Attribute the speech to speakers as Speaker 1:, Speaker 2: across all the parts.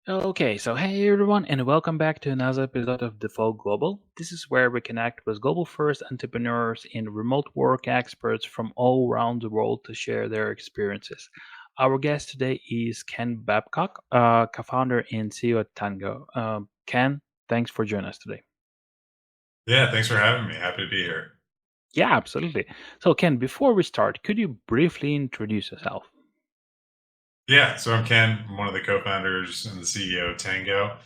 Speaker 1: Okay, so hey everyone, and welcome back to another episode of Default Global. This is where we connect with global first entrepreneurs and remote work experts from all around the world to share their experiences. Our guest today is Ken Babcock, co founder and CEO at Tango. Ken, thanks for joining us today.
Speaker 2: Yeah, thanks for having me. Happy to be here.
Speaker 1: Yeah, absolutely. So, Ken, before we start, could you briefly introduce yourself?
Speaker 2: Yeah, so I'm Ken. I'm one of the co-founders and the CEO of Tango.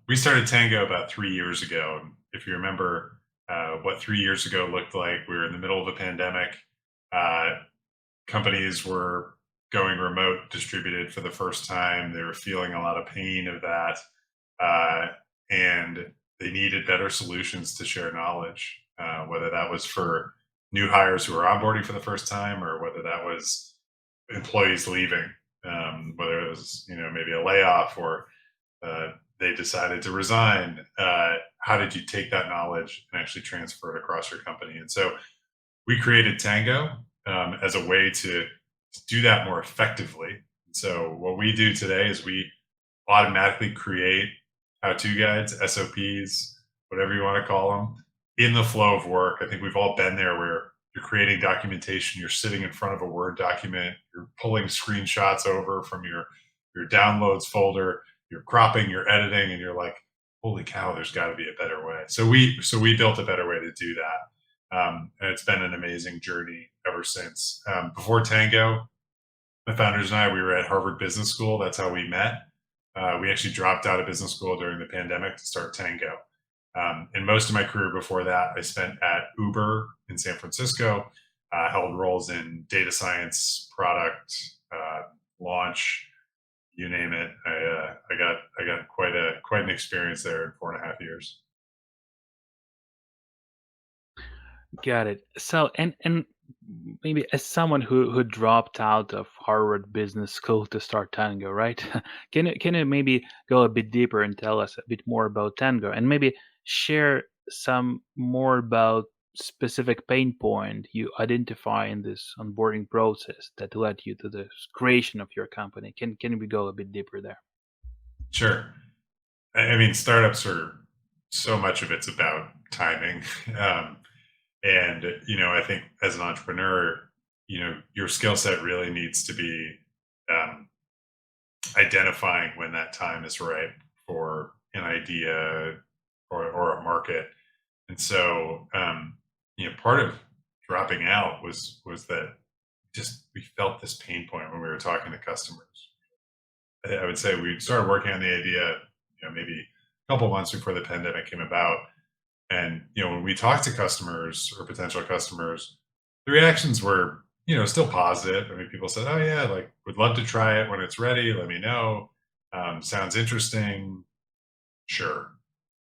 Speaker 2: We started Tango about 3 years ago. If you remember what 3 years ago looked like, we were in the middle of a pandemic. Uh, Companies were going remote distributed for the first time. They were feeling a lot of pain of that. Uh, and they needed better solutions to share knowledge, whether that was for new hires who were onboarding for the first time or whether that was employees leaving, whether it was maybe a layoff or they decided to resign. How did you take that knowledge and actually transfer it across your company? And so we created Tango as a way to do that more effectively. So what we do today is we automatically create how-to guides, SOPs, whatever you want to call them, in the flow of work. I think we've all been there where you're creating documentation, you're sitting in front of a Word document, you're pulling screenshots over from your downloads folder, you're cropping, you're editing, and you're like, holy cow, there's got to be a better way. So we built a better way to do that. And it's been an amazing journey ever since. Before Tango, my founders and I, we were at Harvard Business School. That's how we met. We actually dropped out of business school during the pandemic to start Tango. And most of my career before that, I spent at Uber in San Francisco, held roles in data science, product, launch, you name it. I got quite an experience there in 4.5 years.
Speaker 1: Got it. So, and maybe as someone who dropped out of Harvard Business School to start Tango, right? Can you maybe go a bit deeper and tell us a bit more about Tango, and maybe share some more about specific pain point you identify in this onboarding process that led you to the creation of your company? Can we go a bit deeper there?
Speaker 2: Sure. I mean, startups are so much of it's about timing. Um, And, I think as an entrepreneur, your skill set really needs to be um, identifying when that time is right for an idea or a market. And so, part of dropping out was that just we felt this pain point when we were talking to customers. I would say we started working on the idea, maybe a couple months before the pandemic came about. And when we talked to customers or potential customers, the reactions were still positive. I mean, people said, "Oh yeah, like would love to try it when it's ready. Let me know. Sounds interesting. Sure."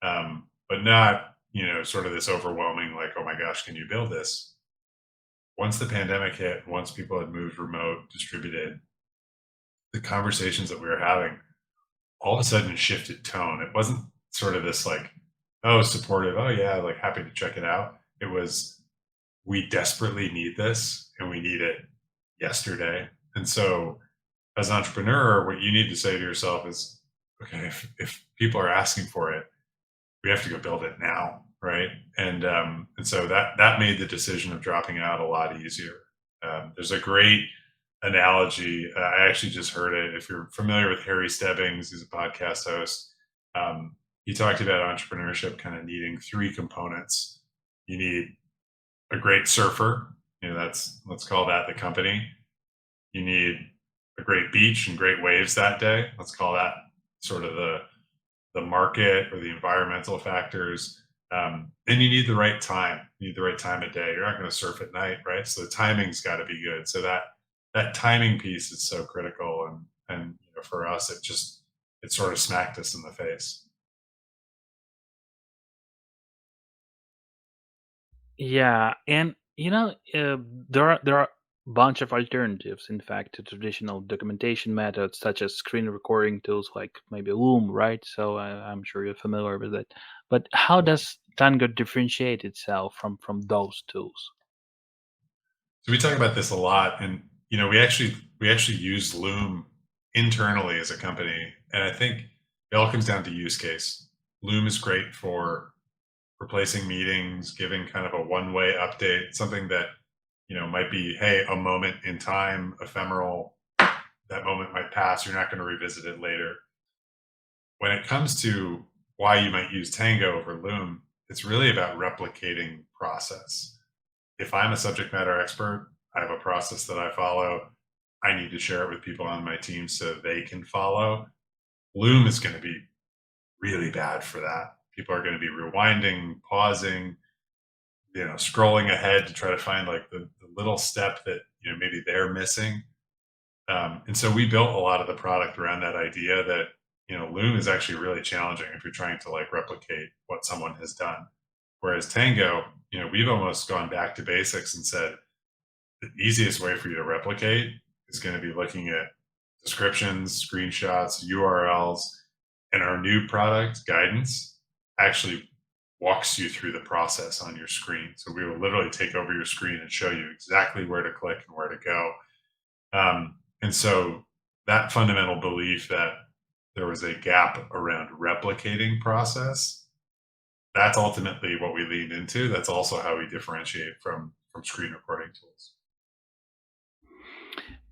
Speaker 2: But not sort of this overwhelming like, "Oh my gosh, can you build this?" Once the pandemic hit, once people had moved remote, distributed, the conversations that we were having all of a sudden shifted tone. It wasn't sort of this like, oh, supportive, oh yeah, like happy to check it out. It was, we desperately need this and we need it yesterday. And so as an entrepreneur, what you need to say to yourself is, okay, if people are asking for it, we have to go build it now. Right. And so that made the decision of dropping out a lot easier. There's a great analogy. I actually just heard it. If you're familiar with Harry Stebbings, he's a podcast host. He talked about entrepreneurship kind of needing three components. You need a great surfer. That's let's call that the company. You need a great beach and great waves that day. Let's call that sort of the market or the environmental factors. And you need the right time. You need the right time of day. You're not going to surf at night, right? So the timing's got to be good. So that timing piece is so critical. And for us, it sort of smacked us in the face.
Speaker 1: Yeah, and there are a bunch of alternatives, in fact, to traditional documentation methods such as screen recording tools like maybe Loom, right? So I'm sure you're familiar with it. But how does Tango differentiate itself from those tools?
Speaker 2: So we talk about this a lot, and we actually use Loom internally as a company And I think it all comes down to use case. Loom is great for replacing meetings, giving kind of a one-way update, something that, might be, hey, a moment in time, ephemeral, that moment might pass, you're not going to revisit it later. When it comes to why you might use Tango over Loom, it's really about replicating process. If I'm a subject matter expert, I have a process that I follow. I need to share it with people on my team so they can follow. Loom is going to be really bad for that. People are going to be rewinding, pausing, scrolling ahead to try to find like the little step that maybe they're missing. And so we built a lot of the product around that idea that Loom is actually really challenging if you're trying to like replicate what someone has done. Whereas Tango, we've almost gone back to basics and said the easiest way for you to replicate is going to be looking at descriptions, screenshots, URLs, and our new product guidance actually walks you through the process on your screen. So we will literally take over your screen and show you exactly where to click and where to go. And so that fundamental belief that there was a gap around replicating process, that's ultimately what we leaned into. That's also how we differentiate from screen recording tools.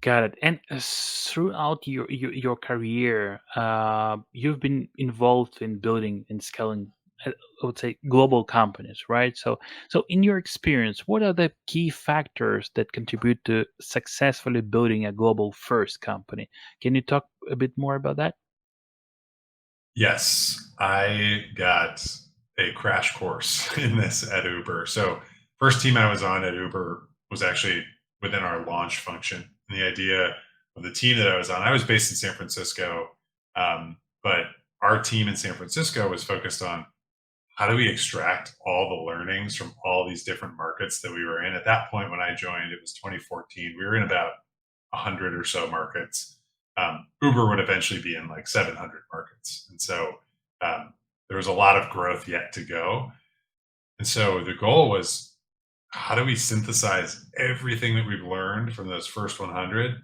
Speaker 1: Got it. And throughout your career, you've been involved in building and scaling, I would say, global companies, right? So in your experience, what are the key factors that contribute to successfully building a global first company? Can you talk a bit more about that?
Speaker 2: Yes, I got a crash course in this at Uber. So, first team I was on at Uber was actually within our launch function. And the idea of the team that I was on, I was based in San Francisco, but our team in San Francisco was focused on how do we extract all the learnings from all these different markets that we were in. At that point, when I joined, it was 2014. We were in about 100 or so markets. Uber would eventually be in like 700 markets. And so there was a lot of growth yet to go. And so the goal was how do we synthesize everything that we've learned from those first 100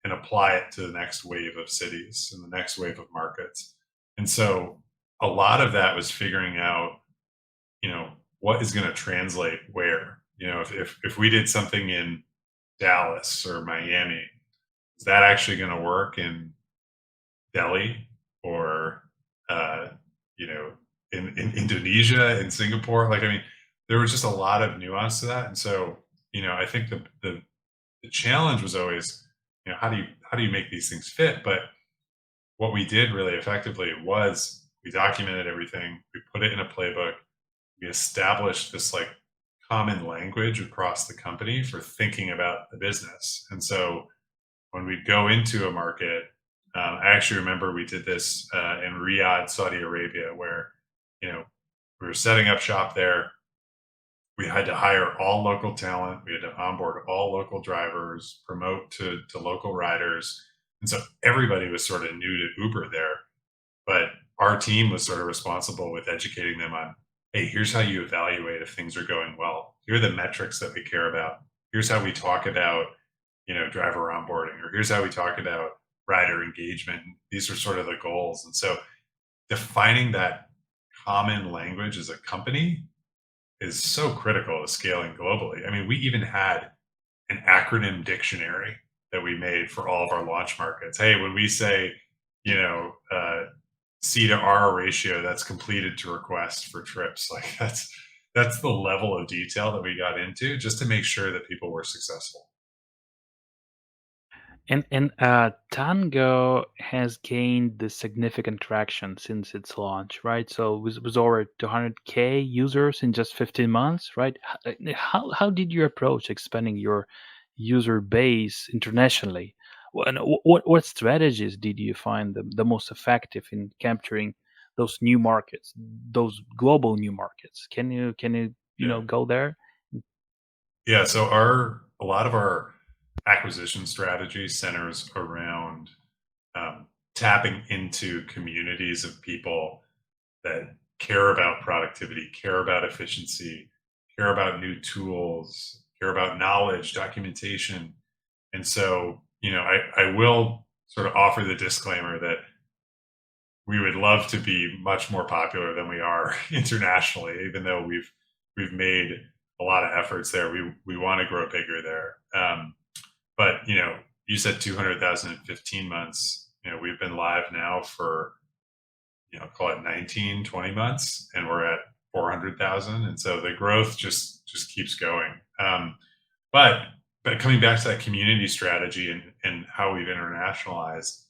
Speaker 2: and apply it to the next wave of cities and the next wave of markets? And so a lot of that was figuring out, what is going to translate where. If we did something in Dallas or Miami, is that actually going to work in Delhi or uh, you know in Indonesia, in Singapore? Like, I mean, there was just a lot of nuance to that, and so I think the challenge was always how do you make these things fit? But what we did really effectively was we documented everything, we put it in a playbook, we established this like common language across the company for thinking about the business, and so when we'd go into a market. I actually remember we did this in Riyadh, Saudi Arabia, where we were setting up shop there. We had to hire all local talent. We had to onboard all local drivers, promote to local riders, and so everybody was sort of new to Uber there. But our team was sort of responsible with educating them on, hey, here's how you evaluate if things are going well. Here are the metrics that we care about. Here's how we talk about driver onboarding, or here's how we talk about rider engagement. These are sort of the goals. And so defining that common language as a company is so critical to scaling globally. I mean, we even had an acronym dictionary that we made for all of our launch markets. Hey, when we say, you know, uh, C to R ratio, that's completed to request for trips. Like that's the level of detail that we got into just to make sure that people were successful.
Speaker 1: And Tango has gained the significant traction since its launch, right? So it was over 200K users in just 15 months, right? How did you approach expanding your user base internationally? And what strategies did you find the most effective in capturing those new markets, those global new markets? Can you
Speaker 2: Yeah.
Speaker 1: go there?
Speaker 2: Yeah. So a lot of our acquisition strategy centers around tapping into communities of people that care about productivity, care about efficiency, care about new tools, care about knowledge, documentation. And so, I will sort of offer the disclaimer that we would love to be much more popular than we are internationally, even though we've made a lot of efforts there. We want to grow bigger there. But you said 200,000 in 15 months. We've been live now for call it 19, 20 months, and we're at 400,000. And so the growth just keeps going. But but coming back to that community strategy and how we've internationalized,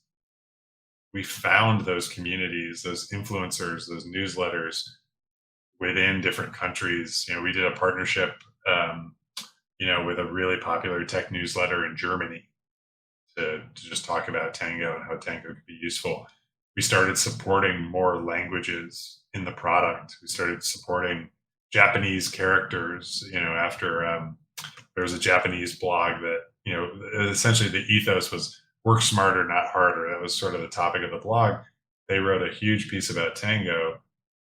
Speaker 2: we found those communities, those influencers, those newsletters within different countries. We did a partnership, with a really popular tech newsletter in Germany to just talk about Tango and how Tango could be useful. We started supporting more languages in the product. We started supporting Japanese characters. After there was a Japanese blog that essentially the ethos was work smarter, not harder. That was sort of the topic of the blog. They wrote a huge piece about Tango,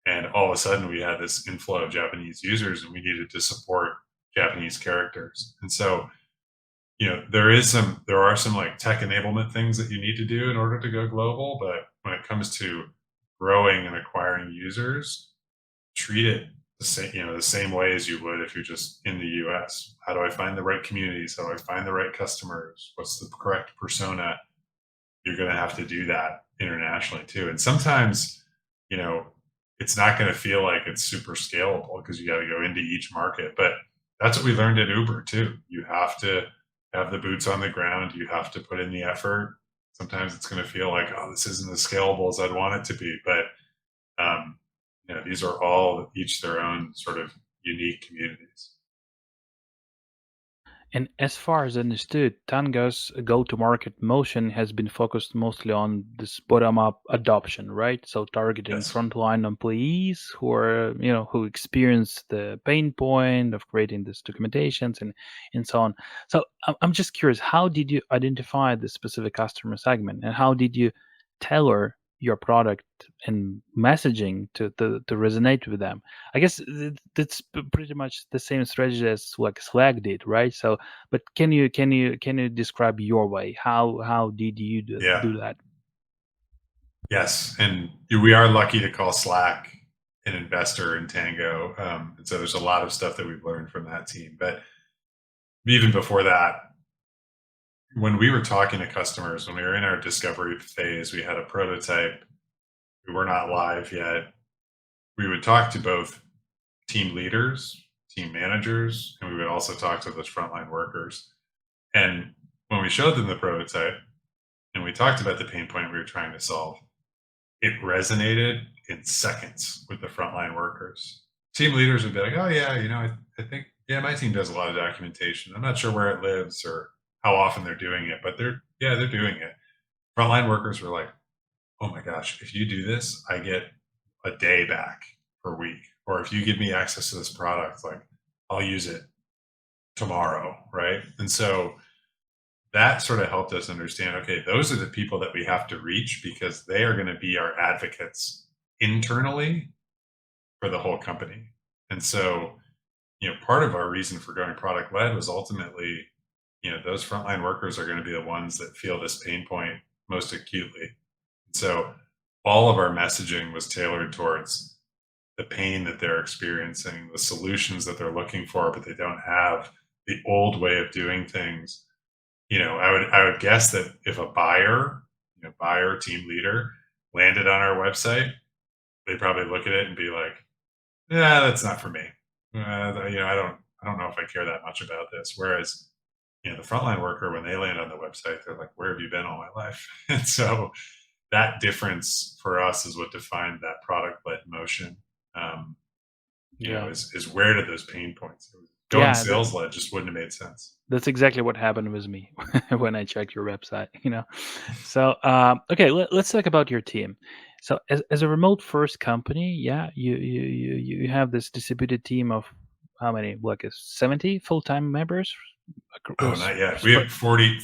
Speaker 2: and all of a sudden we had this inflow of Japanese users, and we needed to support Japanese characters. And so there are some like tech enablement things that you need to do in order to go global. But when it comes to growing and acquiring users, treat it the same way as you would if you're just in the US. How do I find the right communities? How do I find the right customers? What's the correct persona? You're going to have to do that internationally too. And sometimes, it's not going to feel like it's super scalable because you got to go into each market. But that's what we learned at Uber too. You have to have the boots on the ground. You have to put in the effort. Sometimes it's going to feel like, oh, this isn't as scalable as I'd want it to be. But these are all each their own sort of unique communities.
Speaker 1: And as far as understood, Tango's go-to-market motion has been focused mostly on this bottom-up adoption, right? So targeting
Speaker 2: Yes.
Speaker 1: frontline employees who are, who experience the pain point of creating these documentations and so on. So I'm just curious, how did you identify the specific customer segment, and how did you tailor your product and messaging to resonate with them? I guess that's pretty much the same strategy as like Slack did, right? So, but can you describe your way? How did you
Speaker 2: Yeah.
Speaker 1: do that?
Speaker 2: Yes. And we are lucky to call Slack an investor in Tango. And so there's a lot of stuff that we've learned from that team. But even before that, when we were talking to customers, when we were in our discovery phase, we had a prototype. We were not live yet. We would talk to both team leaders, team managers, and we would also talk to those frontline workers. And when we showed them the prototype and we talked about the pain point we were trying to solve, it resonated in seconds with the frontline workers. Team leaders would be like, oh, yeah, I think, yeah, my team does a lot of documentation. I'm not sure where it lives or how often they're doing it, but they're doing it. Frontline workers were like, oh my gosh, if you do this, I get a day back per week. Or if you give me access to this product, like I'll use it tomorrow. Right. And so that sort of helped us understand, okay, those are the people that we have to reach because they are going to be our advocates internally for the whole company. And so, part of our reason for going product led was ultimately, those frontline workers are going to be the ones that feel this pain point most acutely. So all of our messaging was tailored towards the pain that they're experiencing, the solutions that they're looking for, but they don't have the old way of doing things. I would guess that if a buyer, team leader landed on our website, they'd probably look at it and be like, "Yeah, that's not for me. I don't know if I care that much about this." Whereas, the frontline worker, when they land on the website, they're like, "Where have you been all my life?" And so that difference for us is what defined that product led motion. Um,
Speaker 1: Yeah,
Speaker 2: is where did those pain points? Going
Speaker 1: yeah.
Speaker 2: sales led just wouldn't have made sense.
Speaker 1: That's exactly what happened with me when I checked your website. So okay, let's talk about your team. So as a remote first company, yeah, you have this distributed team of how many, like 70 full-time members.
Speaker 2: Oh, not yet. We have 41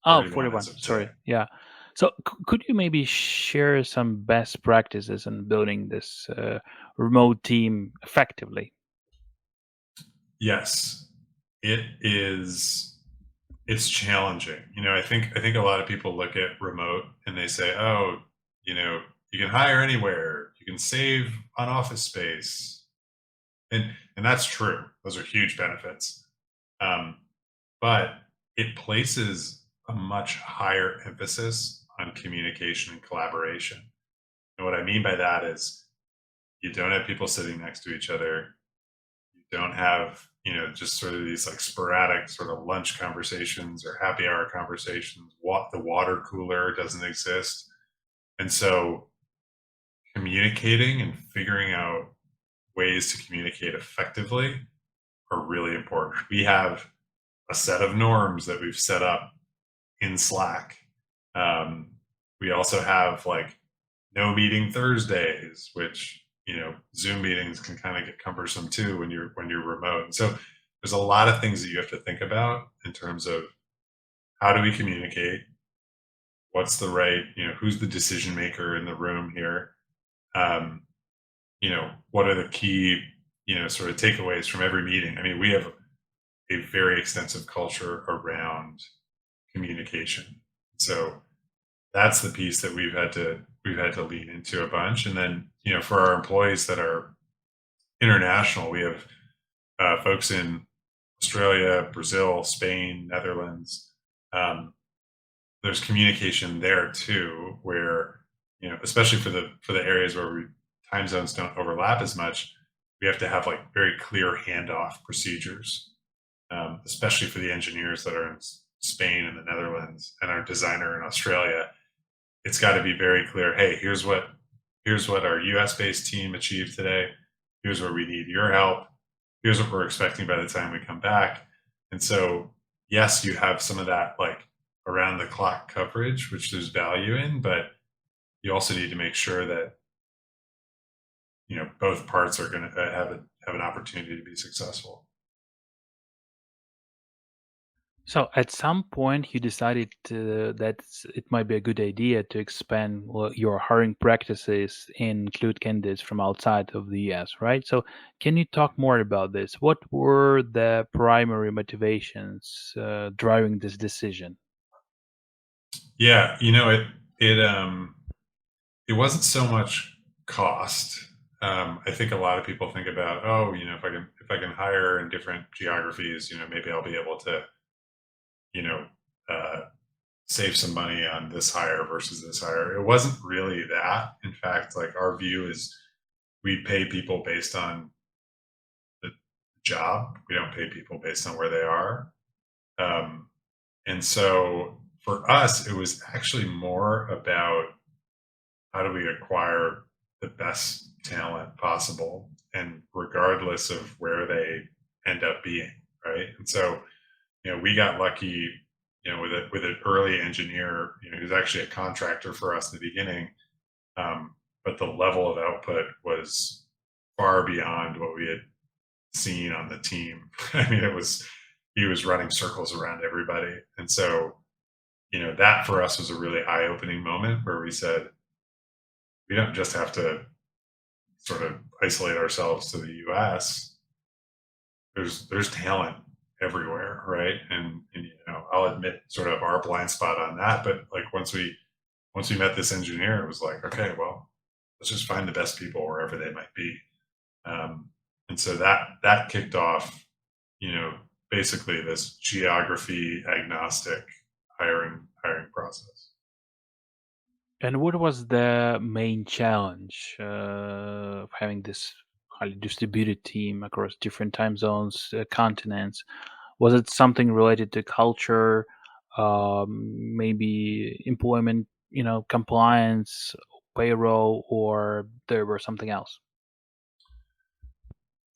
Speaker 2: as
Speaker 1: 41.
Speaker 2: of today.
Speaker 1: Sorry. Yeah. So could you maybe share some best practices in building this remote team effectively?
Speaker 2: Yes, it is. It's challenging. I think a lot of people look at remote and they say, "Oh, You can hire anywhere, you can save on office space, and that's true. Those are huge benefits. Um, but it places a much higher emphasis on communication and collaboration. And what I mean by that is you don't have people sitting next to each other. You don't have, just sort of these like sporadic sort of lunch conversations or happy hour conversations. What the water cooler doesn't exist. And so communicating and figuring out ways to communicate effectively are really important. We have a set of norms that we've set up in Slack. Um, we also have like no meeting Thursdays, which Zoom meetings can kind of get cumbersome too when you're remote. So there's a lot of things that you have to think about in terms of how do we communicate, what's the right, who's the decision maker in the room here, um, what are the key, sort of takeaways from every meeting. I mean, we have a very extensive culture around communication. So that's the piece that we've had to lean into a bunch. And then, for our employees that are international, we have folks in Australia, Brazil, Spain, Netherlands. Um, there's communication there too, where especially for the areas where time zones don't overlap as much, we have to have like very clear handoff procedures, especially for the engineers that are in Spain and the Netherlands and our designer in Australia. It's got to be very clear. Hey, here's what our US based team achieved today. Here's where we need your help. Here's what we're expecting by the time we come back. And so, yes, you have some of that like around the clock coverage, which there's value in, but you also need to make sure that both parts are going to have an opportunity to be successful.
Speaker 1: So at some point, you decided that it might be a good idea to expand your hiring practices and include candidates from outside of the US, right? So can you talk more about this? What were the primary motivations driving this decision?
Speaker 2: Yeah, it wasn't so much cost. I think a lot of people think about, oh, if I can hire in different geographies, maybe I'll be able to, you know, uh, save some money on this hire versus this hire. It wasn't really that. In fact, like our view is we pay people based on the job. We don't pay people based on where they are. Um, and so for us, it was actually more about how do we acquire the best talent possible and regardless of where they end up being, right? And so we got lucky with an early engineer who's actually a contractor for us in the beginning, but the level of output was far beyond what we had seen on the team. I mean, he was running circles around everybody. And so that for us was a really eye-opening moment where we said we don't just have to sort of isolate ourselves to the US. There's talent everywhere, right? And I'll admit sort of our blind spot on that, but like once we met this engineer, it was like, okay, well, let's just find the best people wherever they might be. And so that kicked off, you know, basically this geography agnostic hiring process.
Speaker 1: And what was the main challenge of having this highly distributed team across different time zones, continents? Was it something related to culture, maybe employment, compliance, payroll, or there were something else?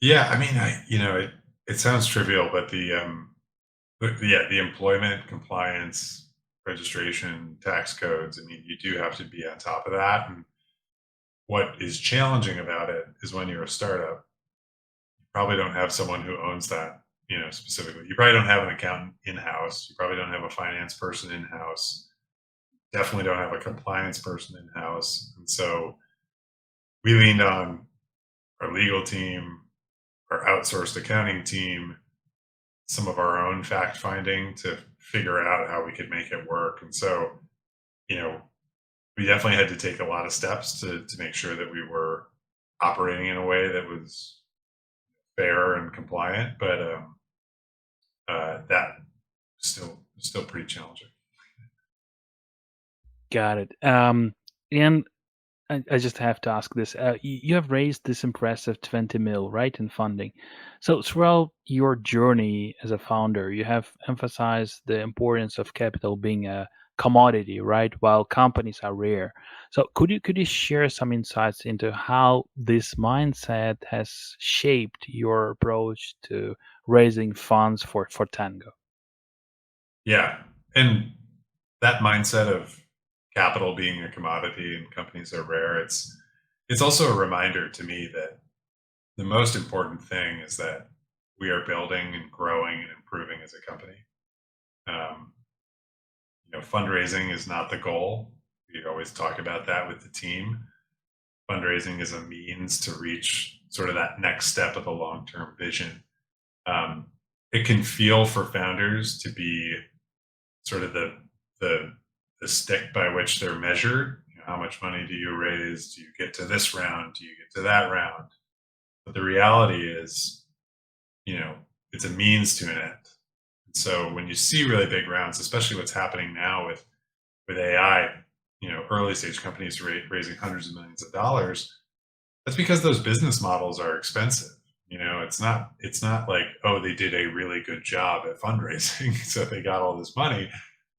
Speaker 2: Yeah, I mean, it sounds trivial, but yeah, the employment compliance, registration, tax codes. I mean, you do have to be on top of that. And what is challenging about it is when you're a startup, you probably don't have someone who owns that, specifically. You probably don't have an accountant in house. You probably don't have a finance person in house. Definitely don't have a compliance person in house. And so we leaned on our legal team, our outsourced accounting team, some of our own fact finding to figure out how we could make it work. And so, you know, we definitely had to take a lot of steps to make sure that we were operating in a way that was fair and compliant, but that still pretty challenging.
Speaker 1: Got it. And I just have to ask this. You have raised this impressive 20 mil, right, in funding. So throughout your journey as a founder, you have emphasized the importance of capital being a commodity, right, while companies are rare. So could you share some insights into how this mindset has shaped your approach to raising funds for Tango?
Speaker 2: Yeah, and that mindset of capital being a commodity and companies are rare, it's also a reminder to me that the most important thing is that we are building and growing and improving as a company. Um, fundraising is not the goal. We always talk about that with the team. Fundraising is a means to reach sort of that next step of the long-term vision. Um, it can feel for founders to be sort of the the stick by which they're measured. How much money do you raise? Do you get to this round? Do you get to that round? But the reality is, you know, it's a means to an end. And so when you see really big rounds, especially what's happening now with AI, early stage companies raising hundreds of millions of dollars, that's because those business models are expensive. It's not like, oh, they did a really good job at fundraising, so they got all this money.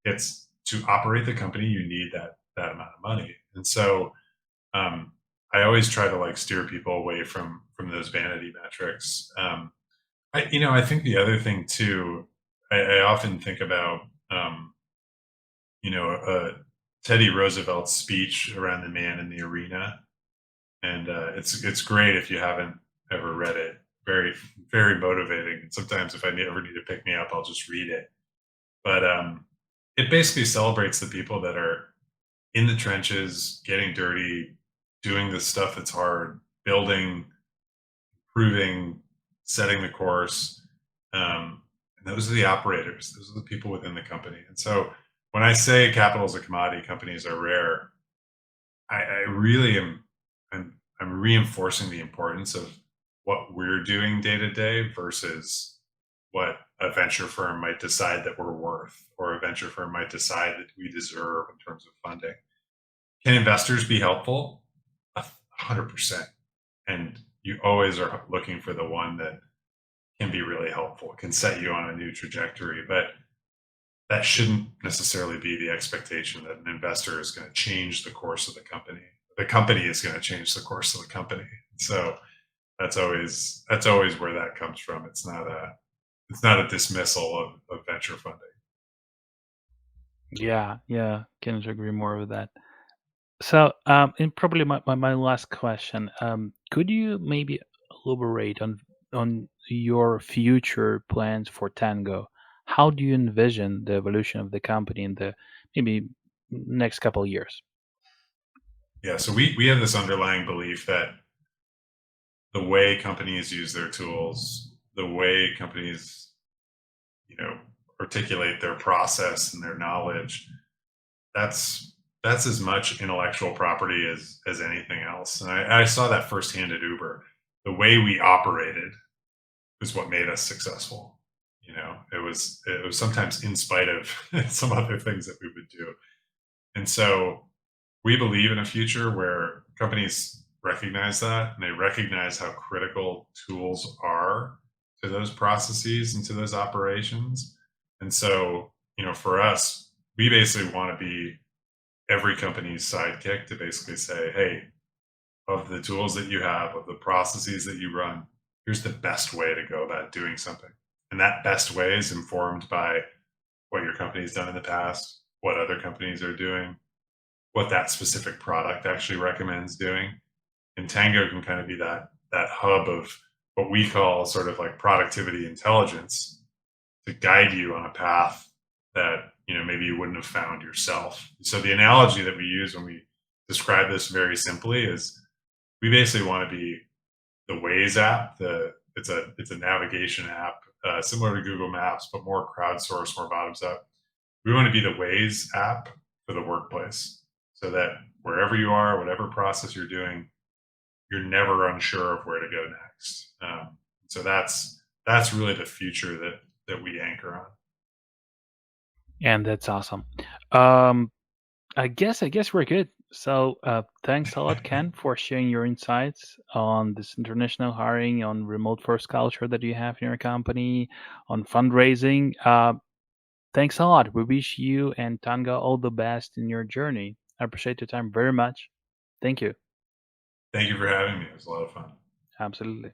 Speaker 2: It's to operate the company, you need that amount of money. And so um, I always try to like steer people away from those vanity metrics. I think the other thing too, I often think about Teddy Roosevelt's speech around the man in the arena, and it's great if you haven't ever read it. Very very motivating. Sometimes if I ever need to pick me up, I'll just read it. But it basically celebrates the people that are in the trenches, getting dirty, doing the stuff that's hard, building, improving, setting the course. And those are the operators. Those are the people within the company. And so when I say capital is a commodity, companies are rare, I really am I'm reinforcing the importance of what we're doing day to day versus what a venture firm might decide that we're worth, or a venture firm might decide that we deserve in terms of funding. Can investors be helpful? 100%. And you always are looking for the one that can be really helpful, can set you on a new trajectory. But that shouldn't necessarily be the expectation that an investor is going to change the course of the company. The company is going to change the course of the company. So that's always where that comes from. It's not a dismissal of venture funding.
Speaker 1: Yeah, yeah, couldn't agree more with that. So, and probably my last question, could you maybe elaborate on your future plans for Tango? How do you envision the evolution of the company in the maybe next couple of years?
Speaker 2: Yeah. So we have this underlying belief that the way companies use their tools, the way companies, you know, articulate their process and their knowledge, that's that's as much intellectual property as anything else. And I saw that firsthand at Uber. The way we operated was what made us successful. It was sometimes in spite of some other things that we would do. And so we believe in a future where companies recognize that, and they recognize how critical tools are to those processes and to those operations. And so, for us, we basically want to be every company's sidekick to basically say, hey, of the tools that you have, of the processes that you run, here's the best way to go about doing something. And that best way is informed by what your company's done in the past, what other companies are doing, what that specific product actually recommends doing. And Tango can kind of be that hub of what we call sort of like productivity intelligence to guide you on a path that maybe you wouldn't have found yourself. So the analogy that we use when we describe this very simply is we basically want to be the Waze app. It's a navigation app similar to Google Maps, but more crowdsourced, more bottoms up. We want to be the Waze app for the workplace, so that wherever you are, whatever process you're doing, you're never unsure of where to go next. So that's really the future that we anchor on.
Speaker 1: And that's awesome. Um, I guess we're good. So thanks a lot, Ken, for sharing your insights on this international hiring, on remote first culture that you have in your company, on fundraising. Thanks a lot. We wish you and Tango all the best in your journey. I appreciate your time very much. Thank you.
Speaker 2: Thank you for having me. It was a lot of fun.
Speaker 1: Absolutely.